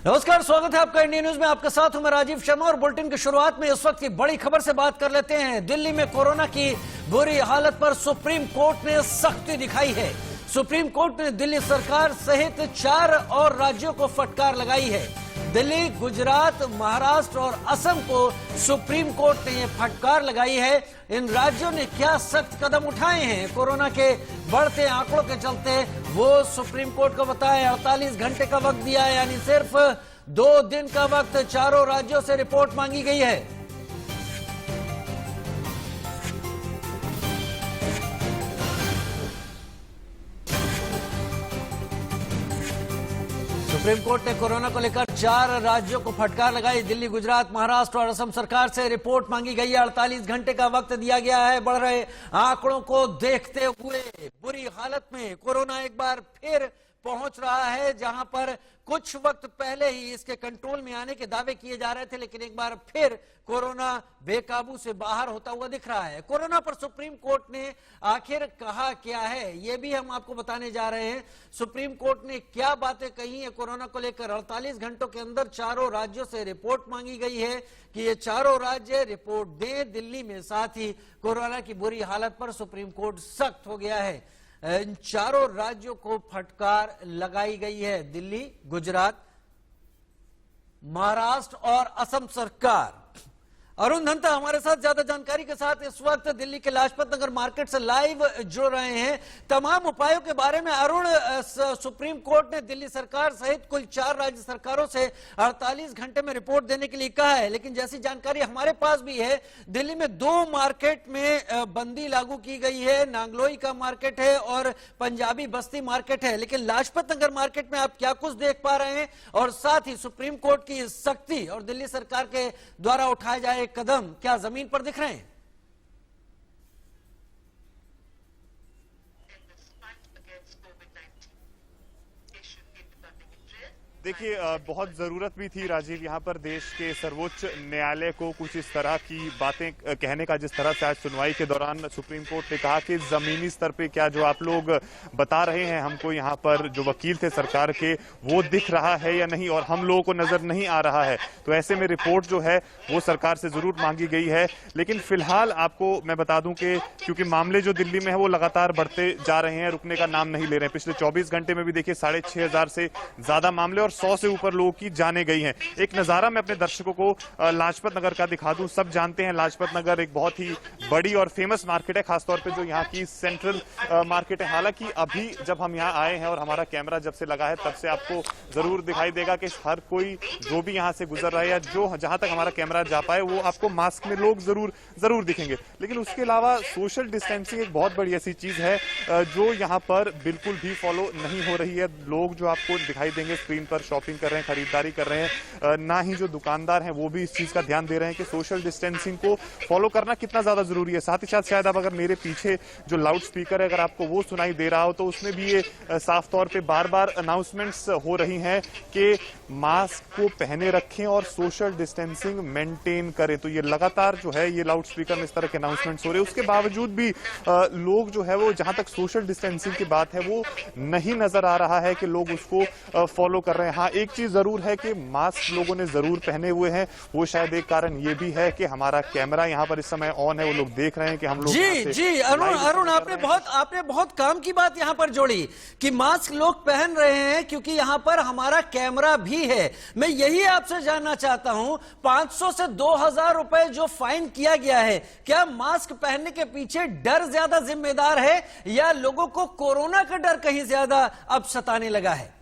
नमस्कार, स्वागत है आपका इंडिया न्यूज में। आपके साथ हूं मैं राजीव शर्मा और बुलेटिन की शुरुआत में इस वक्त की बड़ी खबर से बात कर लेते हैं। दिल्ली में कोरोना की बुरी हालत पर सुप्रीम कोर्ट ने सख्ती दिखाई है। सुप्रीम कोर्ट ने दिल्ली सरकार सहित 4 और राज्यों को फटकार लगाई है। दिल्ली, गुजरात, महाराष्ट्र और असम को सुप्रीम कोर्ट ने यह फटकार लगाई है। इन राज्यों ने क्या सख्त कदम उठाए हैं कोरोना के बढ़ते आंकड़ों के चलते, वो सुप्रीम कोर्ट को बताया। 48 घंटे का वक्त दिया है, यानी सिर्फ 2 दिन का वक्त चारों राज्यों से रिपोर्ट मांगी गई है। सुप्रीम कोर्ट ने कोरोना को लेकर 4 राज्यों को फटकार लगाई। दिल्ली, गुजरात, महाराष्ट्र और असम सरकार से रिपोर्ट मांगी गई है। 48 घंटे का वक्त दिया गया है। बढ़ रहे आंकड़ों को देखते हुए बुरी हालत में कोरोना एक बार फिर पहुंच रहा है, जहां पर कुछ वक्त पहले ही इसके कंट्रोल में आने के दावे किए जा रहे थे, लेकिन एक बार फिर कोरोना बेकाबू से बाहर होता हुआ दिख रहा है। कोरोना पर सुप्रीम कोर्ट ने आखिर कहा क्या है, यह भी हम आपको बताने जा रहे हैं। सुप्रीम कोर्ट ने क्या बातें कही है कोरोना को लेकर। 48 घंटों के अंदर चारों राज्यों से रिपोर्ट मांगी गई है कि ये चारों राज्य रिपोर्ट दें दिल्ली में। साथ ही कोरोना की बुरी हालत पर सुप्रीम कोर्ट सख्त हो गया है। इन चारों राज्यों को फटकार लगाई गई है। दिल्ली, गुजरात, महाराष्ट्र और असम सरकार। अरुण धंता हमारे साथ ज्यादा जानकारी के साथ इस वक्त दिल्ली के लाजपत नगर मार्केट से लाइव जुड़ रहे हैं। तमाम उपायों के बारे में अरुण, सुप्रीम कोर्ट ने दिल्ली सरकार सहित कुल 4 राज्य सरकारों से 48 घंटे में रिपोर्ट देने के लिए कहा है, लेकिन जैसी जानकारी हमारे पास भी है, दिल्ली में 2 मार्केट में बंदी लागू की गई है। नांगलोई का मार्केट है और पंजाबी बस्ती मार्केट है, लेकिन लाजपत नगर मार्केट में आप क्या कुछ देख पा रहे हैं, और साथ ही सुप्रीम कोर्ट की सख्ती और दिल्ली सरकार के द्वारा उठाए जाए कदम क्या जमीन पर दिख रहे हैं? देखिए, बहुत ज़रूरत भी थी राजीव, यहाँ पर देश के सर्वोच्च न्यायालय को कुछ इस तरह की बातें कहने का, जिस तरह से आज सुनवाई के दौरान सुप्रीम कोर्ट ने कहा कि ज़मीनी स्तर पे क्या जो आप लोग बता रहे हैं हमको, यहाँ पर जो वकील थे सरकार के, वो दिख रहा है या नहीं, और हम लोगों को नज़र नहीं आ रहा है। तो ऐसे में रिपोर्ट जो है वो सरकार से ज़रूर मांगी गई है। लेकिन फिलहाल आपको मैं बता दूं कि क्योंकि मामले जो दिल्ली में है वो लगातार बढ़ते जा रहे हैं, रुकने का नाम नहीं ले रहे हैं। पिछले 24 घंटे में भी देखिए 6,500 से ज़्यादा मामले और 100 से ऊपर लोगों की जाने गई हैं। एक नजारा मैं अपने दर्शकों को लाजपत नगर का दिखा दूं। सब जानते हैं लाजपत नगर एक बहुत ही बड़ी और फेमस मार्केट है, खासतौर पे जो यहाँ की सेंट्रल मार्केट है। हालांकि अभी जब हम यहाँ आए हैं और हमारा कैमरा जब से लगा है तब से आपको जरूर दिखाई देगा कि हर कोई जो भी यहाँ से गुजर रहा है या जो जहां तक हमारा कैमरा जा पाए, वो आपको मास्क में लोग जरूर दिखेंगे। लेकिन उसके अलावा सोशल डिस्टेंसिंग एक बहुत बड़ी ऐसी चीज है जो यहाँ पर बिल्कुल भी फॉलो नहीं हो रही है। लोग जो आपको दिखाई देंगे स्क्रीन पर शॉपिंग कर रहे हैं, खरीदारी कर रहे हैं, ना ही जो दुकानदार हैं वो भी इस चीज का ध्यान दे रहे हैं कि सोशल डिस्टेंसिंग को फॉलो करना कितना ज्यादा जरूरी है। साथ ही साथ शायद अब अगर मेरे पीछे जो लाउड स्पीकर है, अगर आपको वो सुनाई दे रहा हो, तो उसमें भी ये साफ तौर पे बार बार अनाउंसमेंट्स हो रही हैं कि मास्क को पहने रखें और सोशल डिस्टेंसिंग मेंटेन करें। तो ये लगातार जो है ये लाउड स्पीकर में इस तरह के अनाउंसमेंट्स हो रहे हैं। उसके बावजूद भी लोग जो है वो, जहां तक सोशल डिस्टेंसिंग की बात है, वो नहीं नजर आ रहा है कि लोग उसको फॉलो कर रहे हैं। हाँ, एक चीज जरूर है कि मास्क लोगों ने जरूर पहने हुए हैं। वो शायद एक कारण ये भी है कि हमारा कैमरा यहाँ पर इस समय ऑन है, वो लोग देख रहे हैं कि हम लोग। जी अरुण, आपने बहुत काम की बात यहाँ पर जोड़ी कि मास्क लोग पहन रहे हैं क्योंकि यहाँ पर हमारा कैमरा भी है। मैं यही आपसे जानना चाहता हूं, 500 से 2,000 रुपए जो फाइन किया गया है, क्या मास्क पहनने के पीछे डर ज्यादा जिम्मेदार है या लोगों को कोरोना का डर कहीं ज्यादा अब सताने लगा है?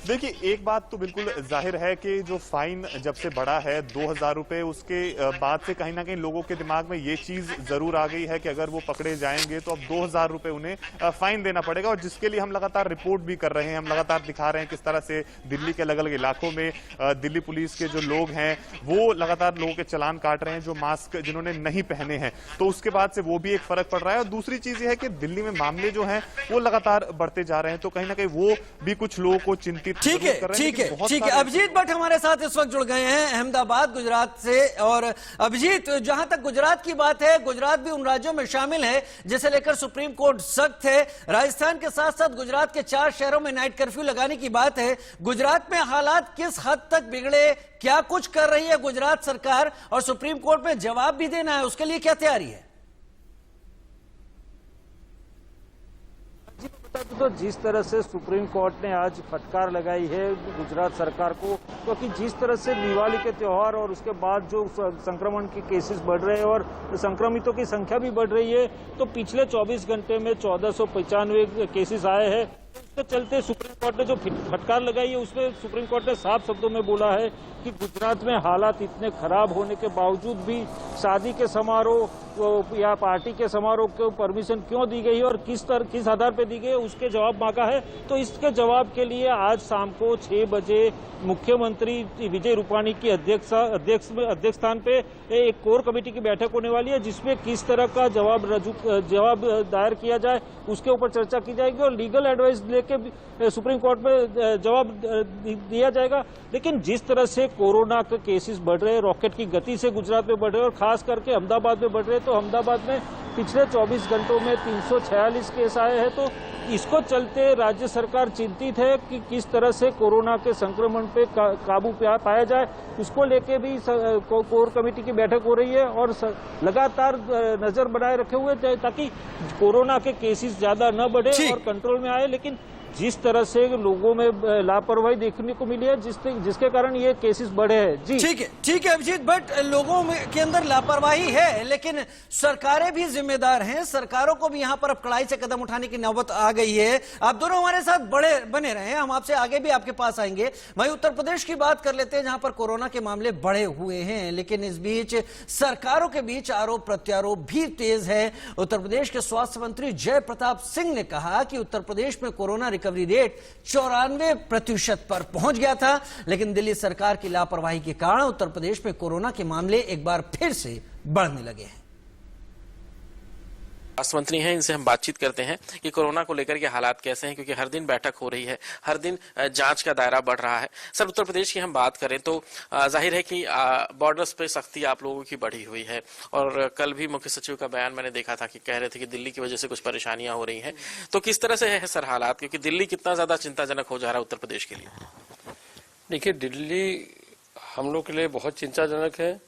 देखिए, एक बात तो बिल्कुल जाहिर है कि जो फाइन जब से बढ़ा है 2,000 रुपए, उसके बाद से कहीं ना कहीं लोगों के दिमाग में ये चीज जरूर आ गई है कि अगर वो पकड़े जाएंगे तो अब 2,000 रुपए उन्हें फाइन देना पड़ेगा। और जिसके लिए हम लगातार रिपोर्ट भी कर रहे हैं, हम लगातार दिखा रहे हैं किस तरह से दिल्ली के अलग अलग इलाकों में दिल्ली पुलिस के जो लोग हैं वो लगातार लोगों के चालान काट रहे हैं जो मास्क जिन्होंने नहीं पहने हैं। तो उसके बाद से वो भी एक फर्क पड़ रहा है। और दूसरी चीज ये है कि दिल्ली में मामले जो हैं वो लगातार बढ़ते जा रहे हैं, तो कहीं ना कहीं वो भी कुछ लोगों को चिंतित ठीक है, ठीक है, ठीक है। अभिजीत भट्ट हमारे साथ इस वक्त जुड़ गए हैं अहमदाबाद गुजरात से। और अभिजीत, जहां तक गुजरात की बात है, गुजरात भी उन राज्यों में शामिल है जिसे लेकर सुप्रीम कोर्ट सख्त है। राजस्थान के साथ साथ गुजरात के 4 शहरों में नाइट कर्फ्यू लगाने की बात है। गुजरात में हालात किस हद तक बिगड़े, क्या कुछ कर रही है गुजरात सरकार, और सुप्रीम कोर्ट में जवाब भी देना है, उसके लिए क्या तैयारी है? तो जिस तरह से सुप्रीम कोर्ट ने आज फटकार लगाई है गुजरात सरकार को, क्योंकि जिस तरह से दिवाली के त्योहार और उसके बाद जो संक्रमण के केसेस बढ़ रहे हैं और संक्रमितों की संख्या भी बढ़ रही है, तो पिछले 24 घंटे में 1495 केसेस आए हैं। इसके चलते सुप्रीम कोर्ट ने जो फटकार लगाई है, उसमें सुप्रीम कोर्ट ने साफ शब्दों में बोला है कि गुजरात में हालात इतने खराब होने के बावजूद भी शादी के समारोह या पार्टी के समारोह को परमिशन क्यों दी गई और किस आधार पर दी गई, उसके जवाब मांगा है। तो इसके जवाब के लिए आज शाम को 6 बजे मुख्यमंत्री विजय रूपाणी की अध्यक्षस्थान पे एक कोर कमेटी की बैठक होने वाली है, जिसमें किस तरह का जवाब दायर किया जाए उसके ऊपर चर्चा की जाएगी और लीगल एडवाइस लेके सुप्रीम कोर्ट में जवाब दिया जाएगा। लेकिन जिस तरह से कोरोना के केसेस बढ़ रहे हैं, रॉकेट की गति से गुजरात में बढ़ रहे हैं और खास करके अहमदाबाद में बढ़ रहे हैं, तो अहमदाबाद में पिछले 24 घंटों में 346 केस आए हैं। तो इसको चलते राज्य सरकार चिंतित है कि किस तरह से कोरोना के संक्रमण पे काबू पाया जाए। उसको लेके भी कोर कमेटी की बैठक हो रही है और लगातार नजर बनाए रखे हुए ताकि कोरोना के केसेस ज्यादा न बढ़े और कंट्रोल में आए। लेकिन जिस तरह से लोगों में लापरवाही देखने को मिली है, जिसके कारण ये केसेस बढ़े हैं। जी ठीक है अभिजीत भट्ट, लोगों में के अंदर लापरवाही है, लेकिन सरकारें भी जिम्मेदार हैं। सरकारों को भी यहां पर अब कड़ाई से कदम उठाने की नौबत आ गई है। आप दोनों हमारे साथ बने रहे, हम आपसे आगे भी आपके पास आएंगे। वहीं उत्तर प्रदेश की बात कर लेते हैं, जहां पर कोरोना के मामले बढ़े हुए हैं, लेकिन इस बीच सरकारों के बीच आरोप प्रत्यारोप भी तेज है। उत्तर प्रदेश के स्वास्थ्य मंत्री जय प्रताप सिंह ने कहा कि उत्तर प्रदेश में कोरोना रिकवरी रेट 94% पर पहुंच गया था, लेकिन दिल्ली सरकार की लापरवाही के कारण उत्तर प्रदेश में कोरोना के मामले एक बार फिर से बढ़ने लगे हैं। स्वास्थ्य मंत्री हैं, इनसे हम बातचीत करते हैं कि कोरोना को लेकर के हालात कैसे हैं, क्योंकि हर दिन बैठक हो रही है, हर दिन जांच का दायरा बढ़ रहा है। सर, उत्तर प्रदेश की हम बात करें तो जाहिर है कि बॉर्डर्स पे सख्ती आप लोगों की बढ़ी हुई है, और कल भी मुख्य सचिव का बयान मैंने देखा था कि कह रहे थे कि दिल्ली की वजह से कुछ परेशानियां हो रही हैं। तो किस तरह से है सर हालात, क्योंकि दिल्ली कितना ज्यादा चिंताजनक हो जा रहा है उत्तर प्रदेश के लिए? देखिए, दिल्ली हम लोग के लिए बहुत चिंताजनक है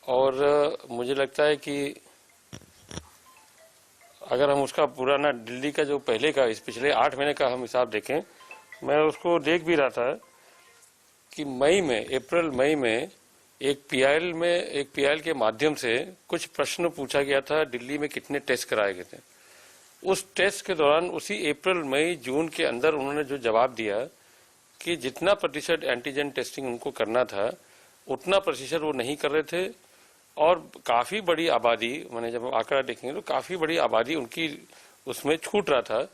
और मुझे लगता है कि अगर हम उसका पुराना दिल्ली का जो पहले का इस पिछले 8 महीने का हम हिसाब देखें, मैं उसको देख भी रहा था कि अप्रैल मई में एक पीआईएल के माध्यम से कुछ प्रश्न पूछा गया था, दिल्ली में कितने टेस्ट कराए गए थे। उस टेस्ट के दौरान उसी अप्रैल मई जून के अंदर उन्होंने जो जवाब दिया कि जितना प्रतिशत एंटीजन टेस्टिंग उनको करना था उतना प्रतिशत वो नहीं कर रहे थे, और काफी बड़ी आबादी, मैंने जब आंकड़ा देखेंगे तो काफी बड़ी आबादी उनकी उसमें छूट रहा था,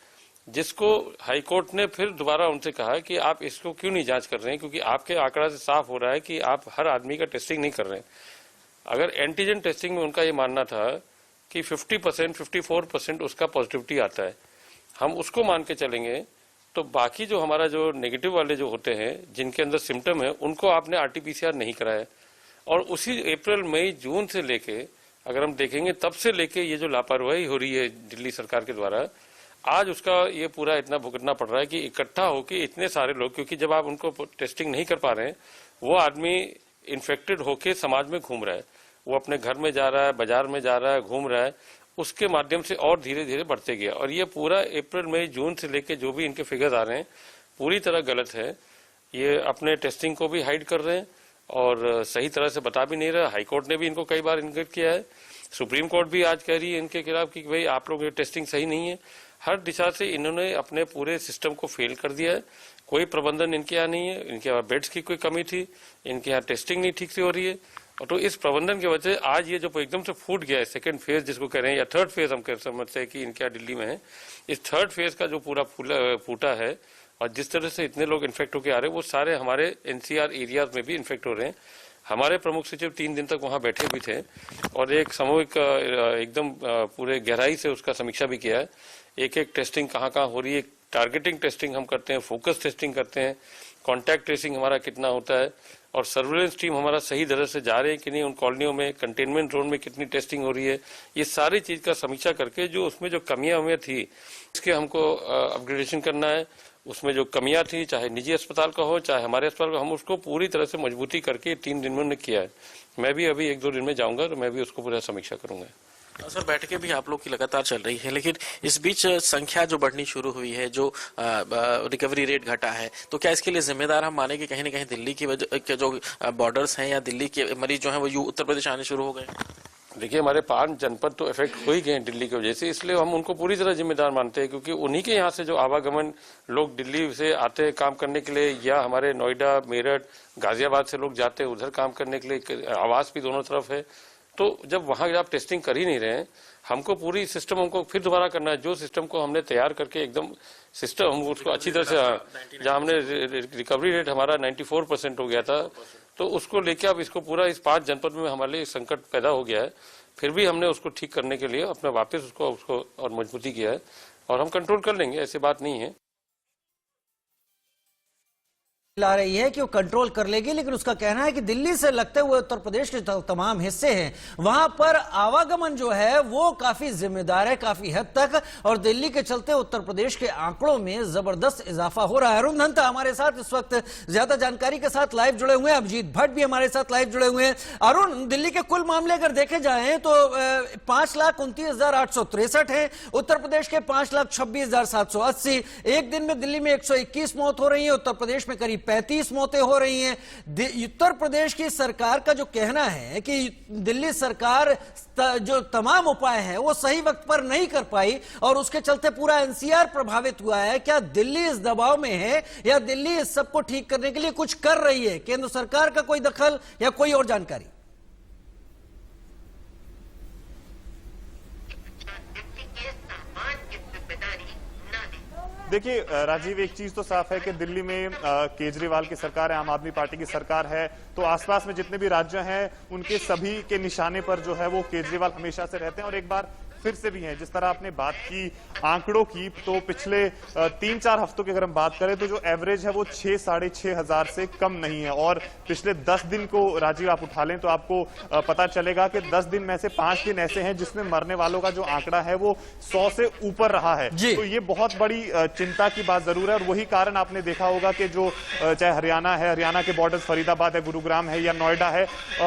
जिसको हाईकोर्ट ने फिर दोबारा उनसे कहा कि आप इसको क्यों नहीं जांच कर रहे हैं, क्योंकि आपके आंकड़ा से साफ हो रहा है कि आप हर आदमी का टेस्टिंग नहीं कर रहे हैं। अगर एंटीजन टेस्टिंग में उनका ये मानना था कि 50%, 54% उसका पॉजिटिविटी आता है, हम उसको मान के चलेंगे, तो बाकी जो हमारा जो नेगेटिव वाले जो होते हैं जिनके अंदर सिम्टम है, उनको आपने आरटीपीसीआर नहीं कराया। और उसी अप्रैल मई जून से लेके अगर हम देखेंगे, तब से लेके ये जो लापरवाही हो रही है दिल्ली सरकार के द्वारा, आज उसका ये पूरा इतना भुगतना पड़ रहा है कि इकट्ठा होके इतने सारे लोग, क्योंकि जब आप उनको टेस्टिंग नहीं कर पा रहे हैं, वो आदमी इन्फेक्टेड होके समाज में घूम रहा है, वो अपने घर में जा रहा है, बाजार में जा रहा है, घूम रहा है, उसके माध्यम से और धीरे धीरे बढ़ते गया। और ये पूरा अप्रैल मई जून से लेके जो भी इनके फिगर्स आ रहे हैं पूरी तरह गलत है। ये अपने टेस्टिंग को भी हाइड कर रहे हैं और सही तरह से बता भी नहीं रहा। हाईकोर्ट ने भी इनको कई बार इंगित किया है, सुप्रीम कोर्ट भी आज कह रही है इनके खिलाफ कि भाई आप लोग ये टेस्टिंग सही नहीं है। हर दिशा से इन्होंने अपने पूरे सिस्टम को फेल कर दिया है। कोई प्रबंधन इनके यहाँ नहीं है, इनके यहाँ बेड्स की कोई कमी थी, इनके यहाँ टेस्टिंग नहीं ठीक से हो रही है। और तो इस प्रबंधन की वजह से आज ये जो एकदम से फूट गया है, सेकेंड फेज जिसको कह रहे हैं या थर्ड फेज हम समझते हैं कि इनके यहाँ दिल्ली में है, इस थर्ड फेज का जो पूरा फूटा है और जिस तरह से इतने लोग इन्फेक्ट होकर आ रहे हैं, वो सारे हमारे एनसीआर एरियाज में भी इन्फेक्ट हो रहे हैं। हमारे प्रमुख सचिव 3 दिन तक वहां बैठे भी थे और एक सामूहिक एकदम पूरे गहराई से उसका समीक्षा भी किया है। एक एक टेस्टिंग कहाँ कहाँ हो रही है, टारगेटिंग टेस्टिंग हम करते हैं, फोकस टेस्टिंग करते हैं, कॉन्टैक्ट ट्रेसिंग हमारा कितना होता है और सर्विलेंस टीम हमारा सही तरह से जा रहे हैं कि नहीं, उन कॉलोनियों में कंटेनमेंट जोन में कितनी टेस्टिंग हो रही है, ये सारी चीज का समीक्षा करके जो उसमें जो कमियां हमें थी इसके हमको अपग्रेडेशन करना है। उसमें जो कमियां थी, चाहे निजी अस्पताल का हो चाहे हमारे अस्पताल का, हम उसको पूरी तरह से मजबूती करके 3 दिन में उन्होंने किया है। मैं भी अभी 1-2 दिन में जाऊंगा तो मैं भी उसको पूरा समीक्षा करूंगा। सर, बैठकें भी आप लोग की लगातार चल रही है, लेकिन इस बीच संख्या जो बढ़नी शुरू हुई है, जो रिकवरी रेट घटा है, तो क्या इसके लिए जिम्मेदार हम माने कि कहीं न कहीं दिल्ली की वजह के जो बॉर्डर्स हैं या दिल्ली के मरीज जो हैं वो उत्तर प्रदेश आने शुरू हो गए? देखिए, हमारे 5 जनपद तो इफेक्ट हो ही गए हैं दिल्ली की वजह से, इसलिए हम उनको पूरी तरह जिम्मेदार मानते हैं, क्योंकि उन्हीं के यहाँ से जो आवागमन लोग दिल्ली से आते हैं काम करने के लिए, या हमारे नोएडा, मेरठ, गाजियाबाद से लोग जाते हैं उधर काम करने के लिए, आवास भी दोनों तरफ है। तो जब वहां आप टेस्टिंग कर ही नहीं रहे हैं, हमको पूरी सिस्टम हमको फिर दोबारा करना है। जो सिस्टम को हमने तैयार करके एकदम सिस्टम हम उसको अच्छी तरह से, जहां हमने रिकवरी रेट हमारा 94% हो गया था, तो उसको लेके अब इसको पूरा इस 5 जनपद में हमारे लिए संकट पैदा हो गया है। फिर भी हमने उसको ठीक करने के लिए अपने वापस उसको और मजबूती किया है और हम कंट्रोल कर लेंगे, ऐसी बात नहीं है। ला रही है कि वो कंट्रोल कर लेगी, लेकिन उसका कहना है कि दिल्ली से लगते हुए उत्तर प्रदेश के तमाम हिस्से हैं, वहां पर आवागमन जो है वो काफी जिम्मेदार है काफी हद तक, और दिल्ली के चलते उत्तर प्रदेश के आंकड़ों में जबरदस्त इजाफा हो रहा है। अरुण धंता हमारे साथ इस वक्त ज्यादा जानकारी के साथ लाइव जुड़े हुए हैं, अभिजीत भट्ट भी हमारे साथ लाइव जुड़े हुए हैं। अरुण, दिल्ली के कुल मामले अगर देखे जाएं तो 5,29,863 है, उत्तर प्रदेश के 5,26,780। एक दिन में दिल्ली में 121 मौत हो रही है, उत्तर प्रदेश में करीब 35 मौतें हो रही हैं। उत्तर प्रदेश की सरकार का जो कहना है कि दिल्ली सरकार जो तमाम उपाय हैं वो सही वक्त पर नहीं कर पाई और उसके चलते पूरा एनसीआर प्रभावित हुआ है। क्या दिल्ली इस दबाव में है या दिल्ली इस सबको ठीक करने के लिए कुछ कर रही है? केंद्र सरकार का कोई दखल या कोई और जानकारी? देखिए राजीव, एक चीज तो साफ है कि दिल्ली में केजरीवाल की सरकार है, आम आदमी पार्टी की सरकार है, तो आसपास में जितने भी राज्य हैं उनके सभी के निशाने पर जो है वो केजरीवाल हमेशा से रहते हैं। और एक बार फिर से भी हैं, जिस तरह आपने बात की आंकड़ों की, तो पिछले 3-4 हफ्तों की अगर हम बात करें तो जो एवरेज है वो 6-6.5 हजार से कम नहीं है। और पिछले 10 दिन को राजीव आप उठा लें तो आपको पता चलेगा कि 10 दिन में से 5 दिन ऐसे हैं जिसमें मरने वालों का जो आंकड़ा है वो 100 से ऊपर रहा है। तो ये बहुत बड़ी चिंता की बात जरूर है। और वही कारण आपने देखा होगा कि जो चाहे हरियाणा है, हरियाणा के बॉर्डर फरीदाबाद है, गुरुग्राम है या नोएडा है,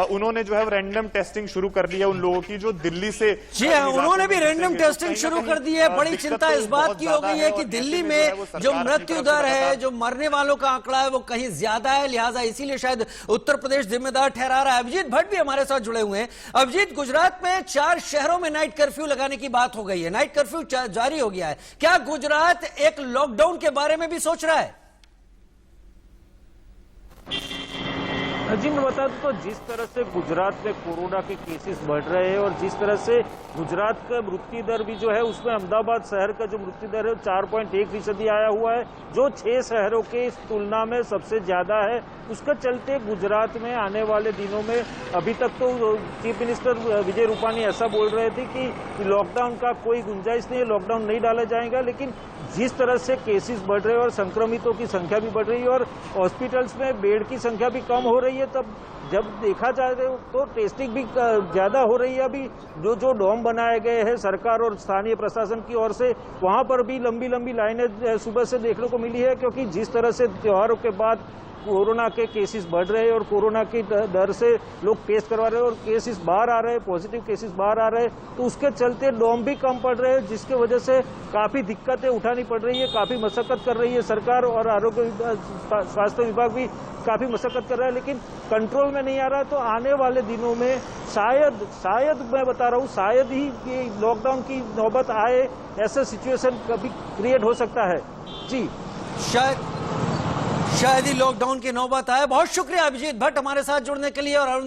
उन्होंने जो है रैंडम टेस्टिंग शुरू कर दी है उन लोगों की जो दिल्ली से भी रैंडम टेस्टिंग शुरू कर दी है। बड़ी चिंता इस बात की हो गई है कि दिल्ली में जो मृत्यु दर है, जो मरने वालों का आंकड़ा है वो कहीं ज्यादा है, लिहाजा इसीलिए शायद उत्तर प्रदेश जिम्मेदार ठहरा रहा है। अभिजीत भट्ट भी हमारे साथ जुड़े हुए हैं। अभिजीत, गुजरात में 4 शहरों में नाइट कर्फ्यू लगाने की बात हो गई है, नाइट कर्फ्यू जारी हो गया है। क्या गुजरात एक लॉकडाउन के बारे में भी सोच रहा है? जी, मैं बता दूं तो जिस तरह से गुजरात में कोरोना के केसेस बढ़ रहे हैं और जिस तरह से गुजरात का मृत्यु दर भी जो है उसमें अहमदाबाद शहर का जो मृत्यु दर है 4.1% आया हुआ है, जो 6 शहरों के तुलना में सबसे ज्यादा है। उसके चलते गुजरात में आने वाले दिनों में, अभी तक तो चीफ मिनिस्टर विजय रूपानी ऐसा बोल रहे थे कि लॉकडाउन का कोई गुंजाइश नहीं है, लॉकडाउन नहीं डाला जाएगा, लेकिन जिस तरह से केसेस बढ़ रहे हैं और संक्रमितों की संख्या भी बढ़ रही है और हॉस्पिटल्स में बेड की संख्या भी कम हो रही है, तब जब देखा जाए तो टेस्टिंग भी ज्यादा हो रही है। अभी जो डोम बनाए गए हैं सरकार और स्थानीय प्रशासन की ओर से, वहां पर भी लंबी लंबी लाइनें सुबह से देखने को मिली है, क्योंकि जिस तरह से त्योहारों के बाद कोरोना के केसेस बढ़ रहे हैं और कोरोना की दर से लोग टेस्ट करवा रहे हैं और केसेस बाहर आ रहे हैं, पॉजिटिव केसेस बाहर आ रहे हैं, तो उसके चलते डोम भी कम पड़ रहे हैं, जिसके वजह से काफी दिक्कतें उठानी पड़ रही है, काफी मशक्कत कर रही है सरकार और स्वास्थ्य विभाग भी काफी मशक्कत कर रहा है, लेकिन कंट्रोल में नहीं आ रहा। तो आने वाले दिनों में शायद मैं बता रहा हूँ, शायद ही लॉकडाउन की नौबत आए, ऐसा सिचुएशन कभी क्रिएट हो सकता है। जी, शायद ही लॉकडाउन की नौबत आए। बहुत शुक्रिया अभिजीत भट्ट हमारे साथ जुड़ने के लिए। और